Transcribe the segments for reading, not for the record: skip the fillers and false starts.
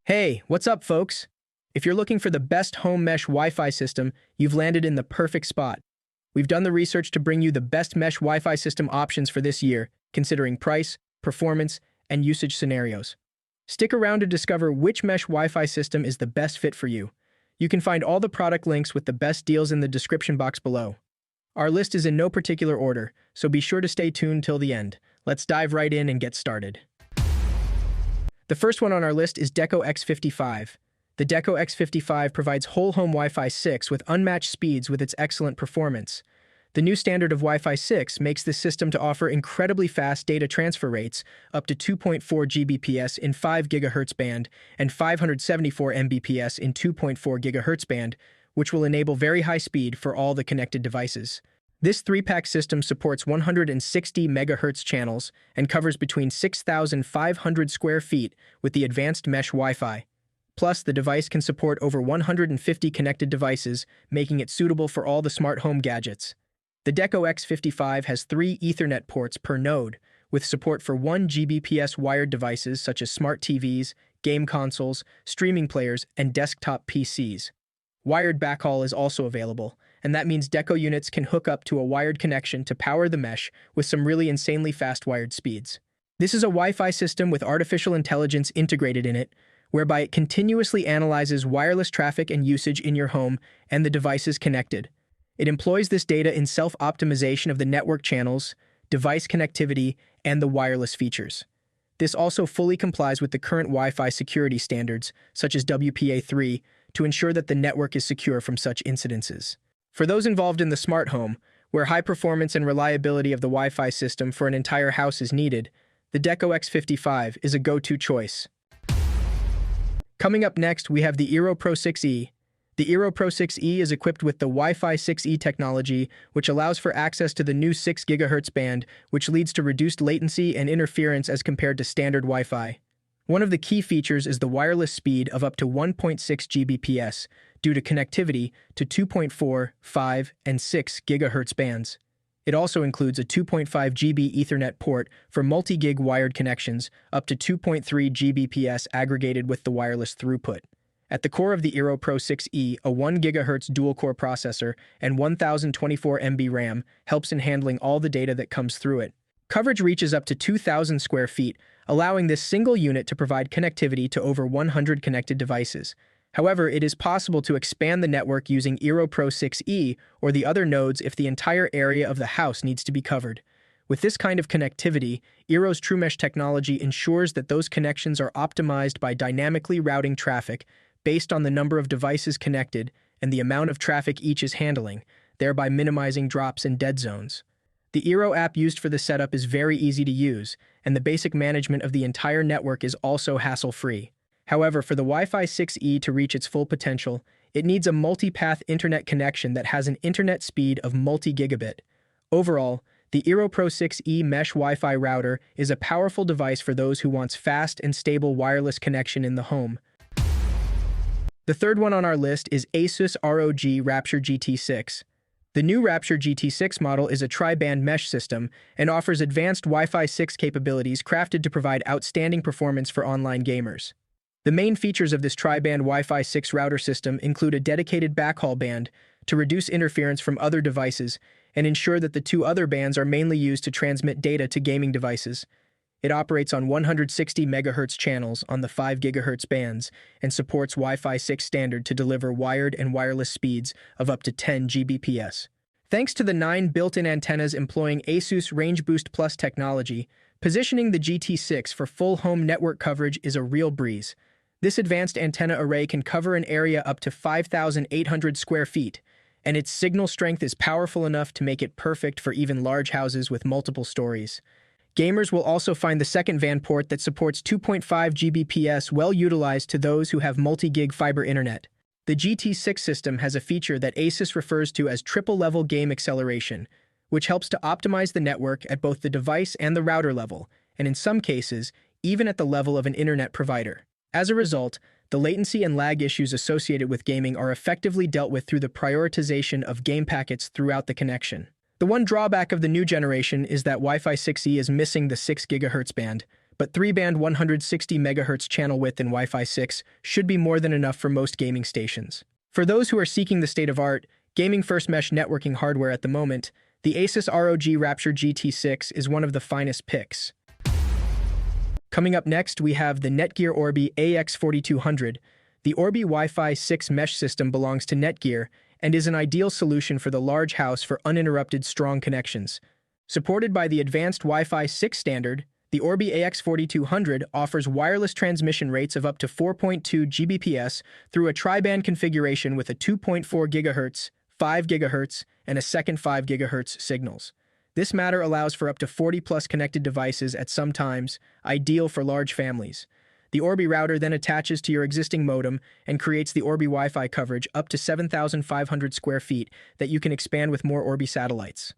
Hey, what's up, folks? If you're looking for the best home mesh Wi-Fi system, you've landed in the perfect spot. We've done the research to bring you the best mesh Wi-Fi system options for this year, considering price, performance, and usage scenarios. Stick around to discover which mesh Wi-Fi system is the best fit for you. You can find all the product links with the best deals in the description box below. Our list is in no particular order, so be sure to stay tuned till the end. Let's dive right in and get started. The first one on our list is Deco X55. The Deco X55 provides whole home Wi-Fi 6 with unmatched speeds with its excellent performance. The new standard of Wi-Fi 6 makes this system to offer incredibly fast data transfer rates, up to 2.4 Gbps in 5 GHz band and 574 Mbps in 2.4 GHz band, which will enable very high speed for all the connected devices. This 3-pack system supports 160 MHz channels and covers between 6,500 square feet with the advanced mesh Wi-Fi. Plus, the device can support over 150 connected devices, making it suitable for all the smart home gadgets. The Deco X55 has 3 Ethernet ports per node, with support for 1 Gbps wired devices such as smart TVs, game consoles, streaming players, and desktop PCs. Wired backhaul is also available, and that means Deco units can hook up to a wired connection to power the mesh with some really insanely fast wired speeds. This is a Wi-Fi system with artificial intelligence integrated in it, whereby it continuously analyzes wireless traffic and usage in your home and the devices connected. It employs this data in self-optimization of the network channels, device connectivity, and the wireless features. This also fully complies with the current Wi-Fi security standards, such as WPA3, to ensure that the network is secure from such incidences. For those involved in the smart home, where high performance and reliability of the Wi-Fi system for an entire house is needed, the Deco X55 is a go-to choice. Coming up next, we have the eero Pro 6e. The eero Pro 6e is equipped with the Wi-Fi 6e technology, which allows for access to the new 6 GHz band, which leads to reduced latency and interference as compared to standard Wi-Fi. One of the key features is the wireless speed of up to 1.6 Gbps due to connectivity to 2.4, 5, and 6 GHz bands. It also includes a 2.5 GB Ethernet port for multi-gig wired connections, up to 2.3 Gbps aggregated with the wireless throughput. At the core of the eero Pro 6e, a 1 GHz dual-core processor and 1024 MB RAM helps in handling all the data that comes through it. Coverage reaches up to 2,000 square feet, allowing this single unit to provide connectivity to over 100 connected devices. However, it is possible to expand the network using eero Pro 6e or the other nodes if the entire area of the house needs to be covered. With this kind of connectivity, eero's TrueMesh technology ensures that those connections are optimized by dynamically routing traffic based on the number of devices connected and the amount of traffic each is handling, thereby minimizing drops and dead zones. The eero app used for the setup is very easy to use, and the basic management of the entire network is also hassle-free. However, for the Wi-Fi 6e to reach its full potential, it needs a multi-path internet connection that has an internet speed of multi-gigabit. Overall, the eero Pro 6e Mesh Wi-Fi router is a powerful device for those who want fast and stable wireless connection in the home. The third one on our list is Asus ROG Rapture GT6. The new Rapture GT6 model is a tri-band mesh system and offers advanced Wi-Fi 6 capabilities crafted to provide outstanding performance for online gamers. The main features of this tri-band Wi-Fi 6 router system include a dedicated backhaul band to reduce interference from other devices and ensure that the 2 other bands are mainly used to transmit data to gaming devices. It operates on 160 MHz channels on the 5 GHz bands and supports Wi-Fi 6 standard to deliver wired and wireless speeds of up to 10 Gbps. Thanks to the 9 built-in antennas employing Asus Range Boost Plus technology, positioning the GT6 for full home network coverage is a real breeze. This advanced antenna array can cover an area up to 5,800 square feet, and its signal strength is powerful enough to make it perfect for even large houses with multiple stories. Gamers will also find the second WAN port that supports 2.5 Gbps well utilized to those who have multi-gig fiber internet. The GT6 system has a feature that Asus refers to as triple-level game acceleration, which helps to optimize the network at both the device and the router level, and in some cases, even at the level of an internet provider. As a result, the latency and lag issues associated with gaming are effectively dealt with through the prioritization of game packets throughout the connection. The one drawback of the new generation is that Wi-Fi 6E is missing the 6 GHz band, but 3-band 160 MHz channel width in Wi-Fi 6 should be more than enough for most gaming stations. For those who are seeking the state-of-art, gaming-first mesh networking hardware at the moment, the Asus ROG Rapture GT6 is one of the finest picks. Coming up next, we have the Netgear Orbi AX4200. The Orbi Wi-Fi 6 mesh system belongs to Netgear and is an ideal solution for the large house for uninterrupted strong connections. Supported by the advanced Wi-Fi 6 standard, the Orbi AX4200 offers wireless transmission rates of up to 4.2 Gbps through a tri-band configuration with a 2.4 GHz, 5 GHz, and a second 5 GHz signals. This matter allows for up to 40+ connected devices at some times, ideal for large families. The Orbi router then attaches to your existing modem and creates the Orbi Wi-Fi coverage up to 7,500 square feet that you can expand with more Orbi satellites.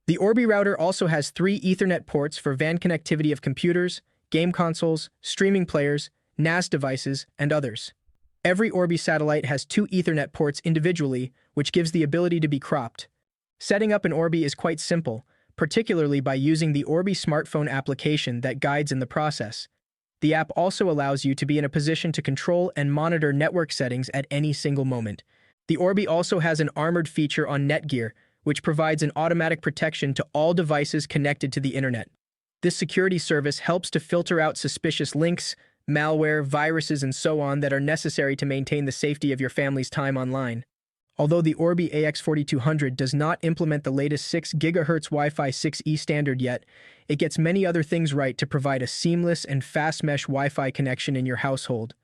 The Orbi router also has 3 Ethernet ports for WAN connectivity of computers, game consoles, streaming players, NAS devices, and others. Every Orbi satellite has 2 Ethernet ports individually, which gives the ability to be cropped. Setting up an Orbi is quite simple, particularly by using the Orbi smartphone application that guides in the process. The app also allows you to be in a position to control and monitor network settings at any single moment. The Orbi also has an armored feature on Netgear, which provides an automatic protection to all devices connected to the internet. This security service helps to filter out suspicious links, malware, viruses, and so on that are necessary to maintain the safety of your family's time online. Although the Orbi AX4200 does not implement the latest 6 GHz Wi-Fi 6E standard yet, it gets many other things right to provide a seamless and fast mesh Wi-Fi connection in your household.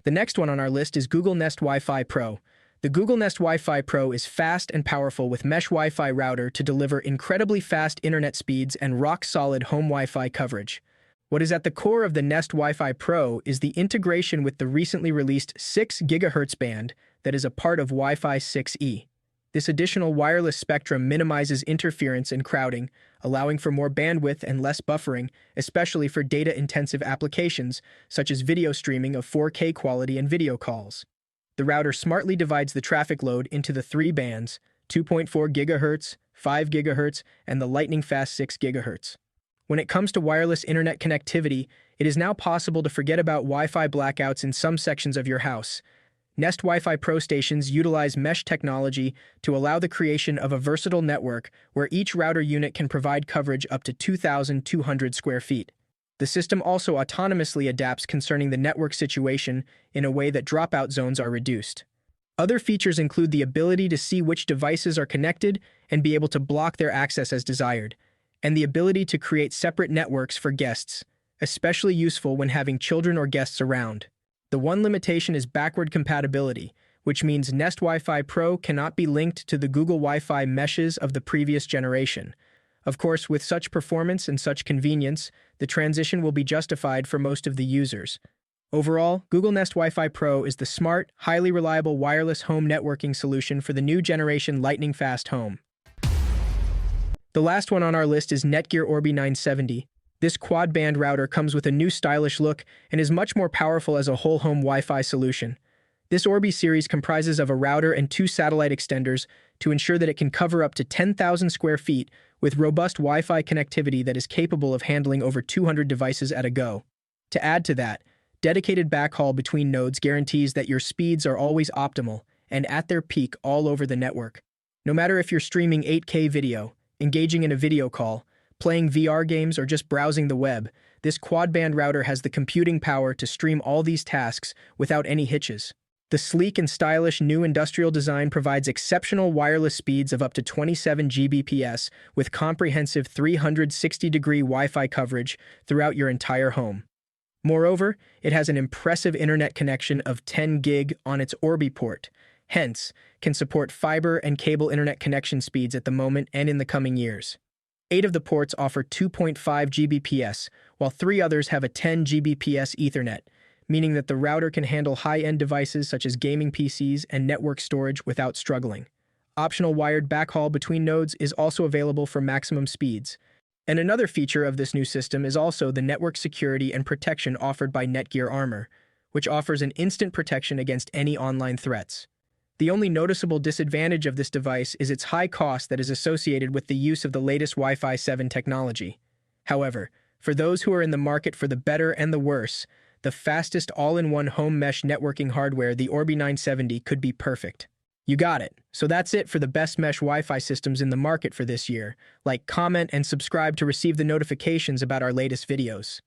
The next one on our list is Google Nest Wi-Fi Pro. The Google Nest Wi-Fi Pro is fast and powerful with mesh Wi-Fi router to deliver incredibly fast internet speeds and rock-solid home Wi-Fi coverage. What is at the core of the Nest Wi-Fi Pro is the integration with the recently released 6 GHz band that is a part of Wi-Fi 6E. This additional wireless spectrum minimizes interference and crowding, allowing for more bandwidth and less buffering, especially for data-intensive applications such as video streaming of 4K quality and video calls. The router smartly divides the traffic load into the 3 bands, 2.4 GHz, 5 GHz, and the lightning-fast 6 GHz. When it comes to wireless internet connectivity, it is now possible to forget about Wi-Fi blackouts in some sections of your house. Nest Wi-Fi Pro stations utilize mesh technology to allow the creation of a versatile network where each router unit can provide coverage up to 2,200 square feet. The system also autonomously adapts concerning the network situation in a way that dropout zones are reduced. Other features include the ability to see which devices are connected and be able to block their access as desired, and the ability to create separate networks for guests, especially useful when having children or guests around. The one limitation is backward compatibility, which means Nest Wi-Fi Pro cannot be linked to the Google Wi-Fi meshes of the previous generation. Of course, with such performance and such convenience, the transition will be justified for most of the users. Overall, Google Nest Wi-Fi Pro is the smart, highly reliable wireless home networking solution for the new generation lightning-fast home. The last one on our list is Netgear Orbi 970. This quad-band router comes with a new stylish look and is much more powerful as a whole-home Wi-Fi solution. This Orbi series comprises of a router and 2 satellite extenders to ensure that it can cover up to 10,000 square feet with robust Wi-Fi connectivity that is capable of handling over 200 devices at a go. To add to that, dedicated backhaul between nodes guarantees that your speeds are always optimal and at their peak all over the network. No matter if you're streaming 8K video, engaging in a video call, playing VR games, or just browsing the web, this quad-band router has the computing power to stream all these tasks without any hitches. The sleek and stylish new industrial design provides exceptional wireless speeds of up to 27 Gbps with comprehensive 360-degree Wi-Fi coverage throughout your entire home. Moreover, it has an impressive internet connection of 10 gig on its Orbi port, hence, can support fiber and cable internet connection speeds at the moment and in the coming years. 8 of the ports offer 2.5 Gbps, while 3 others have a 10 Gbps Ethernet, meaning that the router can handle high-end devices such as gaming PCs and network storage without struggling. Optional wired backhaul between nodes is also available for maximum speeds. And another feature of this new system is also the network security and protection offered by Netgear Armor, which offers an instant protection against any online threats. The only noticeable disadvantage of this device is its high cost that is associated with the use of the latest Wi-Fi 7 technology. However, For those who are in the market for the better and the worse, the fastest all-in-one home mesh networking hardware, the Orbi 970, could be perfect. You got it. So that's it for the best mesh Wi-Fi systems in the market for this year. Like, comment, and subscribe to receive the notifications about our latest videos.